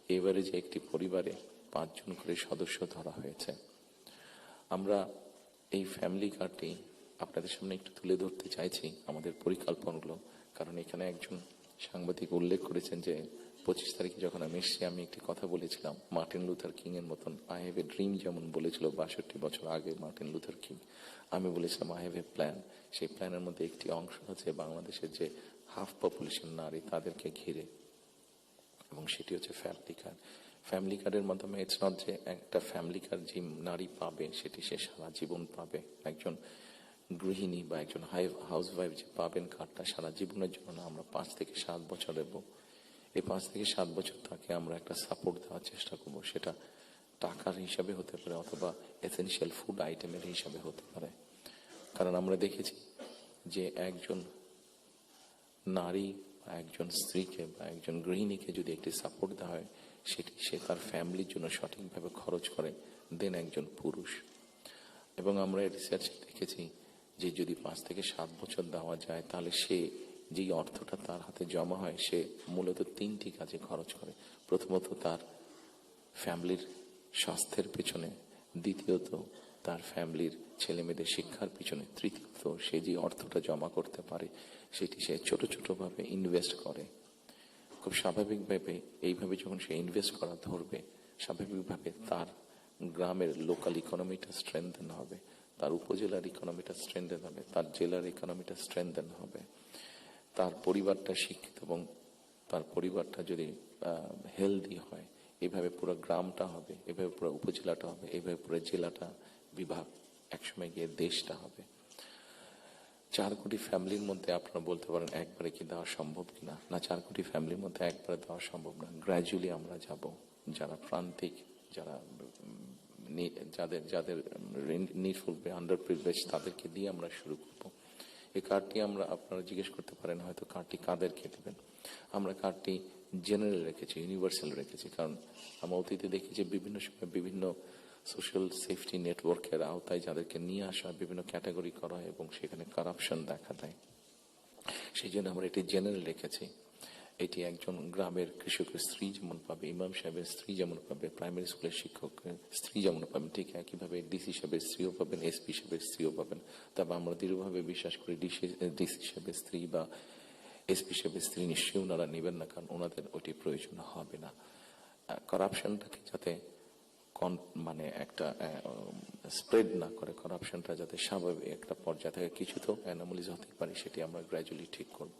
এবারে যে একটি পরিবারে 5 জন করে সদস্য ধরা হয়েছে, আমরা এই ফ্যামিলি কার্ডটি আপনাদের সামনে একটু তুলে ধরতে চাইছি আমাদের পরিকল্পনাগুলো। কারণ এখানে একজন সাংবাদিক উল্লেখ করেছেন যে 25 তারিখে যখন আমি এসেছি আমি একটি কথা বলেছিলাম, মার্টিন লুথার কিং এর মতন আই হ্যাভ এ ড্রিম যেমন বলেছিল 62 বছর আগে মার্টিন লুথার কিং, আমি বলেছিলাম আই হ্যাভ এ প্ল্যান। সেই প্ল্যানের মধ্যে একটি অংশ হচ্ছে বাংলাদেশের যে হাফ পপুলেশন নারী তাদেরকে ঘিরে, এবং সেটি হচ্ছে ফ্যামিলি কার্ড। ফ্যামিলি কার্ডের মাধ্যমে ইটস নট যে একটা ফ্যামিলি কার্ড যে নারী পাবে সেটি সে সারা জীবন পাবে। একজন গৃহিণী বা একজন হাউস ওয়াইফ যে পাবেন কার্ডটা সারা জীবনের জন্য না, আমরা 5 থেকে 7 বছর দেব। এই 5 থেকে 7 বছর তাকে আমরা একটা সাপোর্ট দেওয়ার চেষ্টা করব। সেটা টাকার হিসাবে হতে পারে অথবা এসেনশিয়াল ফুড আইটেমের হিসাবে হতে পারে। কারণ আমরা দেখেছি যে একজন নারী বা একজন স্ত্রীকে বা একজন গৃহিণীকে যদি একটি সাপোর্ট দেওয়া হয়, সেটি সে তার ফ্যামিলির জন্য সঠিকভাবে খরচ করে দেন একজন পুরুষ। এবং আমরা রিসার্চে দেখেছি যে যদি 5 থেকে 7 বছর দেওয়া যায় তাহলে সে যেই অর্থটা তার হাতে জমা হয় সে মূলত 3টি কাজে খরচ করে। প্রথমত তার ফ্যামিলির স্বাস্থ্যের পেছনে, দ্বিতীয়ত তার ফ্যামিলির ছেলে মেয়েদের শিক্ষার পিছনে, তৃতীয়ত সে যে অর্থটা জমা করতে পারে সেটি সে ছোট ছোট ভাবে ইনভেস্ট করে। খুব স্বাভাবিকভাবে এইভাবে যখন সে ইনভেস্ট করা ধরবে, স্বাভাবিকভাবে তার গ্রামের লোকাল ইকোনমিটা স্ট্রেংথেন হবে, তার উপজেলার ইকোনমিটা স্ট্রেংথেন হবে, তার জেলার ইকোনমিটা স্ট্রেংথেন হবে, তার পরিবারটা শিক্ষিত এবং তার পরিবারটা যদি হেলদি হয়, এভাবে পুরো গ্রামটা হবে, এভাবে পুরো উপজেলাটা হবে, এভাবে পুরো জেলাটা, বিভাগ, একসময় গিয়ে দেশটা হবে। 4 কোটি ফ্যামিলির মধ্যে আপনারা বলতে পারেন একবারে কি দেওয়া সম্ভব কিনা? না, 4 কোটি ফ্যামিলির মধ্যে একবারে দেওয়া সম্ভব না। গ্র্যাজুয়ালি আমরা যাব। যারা প্রান্তিক, যারা যাদের যাদের নিডফুল আন্ডার প্রিভিলেজ, তাদেরকে দিয়ে আমরা শুরু করব। এই কার্ডটি আমরা, আপনারা জিজ্ঞেস করতে পারেন হয়তো কার্ডটি কাদেরকে দেবেন। আমরা কার্ডটি জেনারেল রেখেছি, ইউনিভার্সাল রেখেছি। কারণ আমরা অতীতে দেখি যে বিভিন্ন সময় বিভিন্ন সোশ্যাল সেফটি নেটওয়ার্কের আওতায় যাদেরকে নিয়ে আসা বিভিন্ন ক্যাটাগরি করা হয় এবং সেখানে কারাপশন দেখা দেয়। সেই জন্য আমরা এটি জেনারেল রেখেছি। এটি একজন গ্রামের কৃষকের স্ত্রী যেমন পাবে, ইমাম সাহেবের স্ত্রী যেমন পাবে, প্রাইমারি স্কুলের শিক্ষকের স্ত্রী যেমন পাবেন, ঠিক একইভাবে ডিসি সাহেবের স্ত্রীও পাবেন, এসপি সাহেবের স্ত্রীও পাবেন। তবে আমরা দৃঢ়ভাবে বিশ্বাস করি ডিসি সাহেবের স্ত্রী বা এসপি সাহেবের স্ত্রী নিশ্চয়ই ওনারা নেবেন না, কারণ ওনাদের ওটি প্রয়োজন হবে না। করাপশনটাকে যাতে মানে একটা স্প্রেড না করে, করাপশনটা যাতে স্বাভাবিক একটা পর্যায়ে থাকে, কিছু তো অ্যানোমালিজ হতে পারে, সেটি আমরা গ্র্যাজুয়ালি ঠিক করব।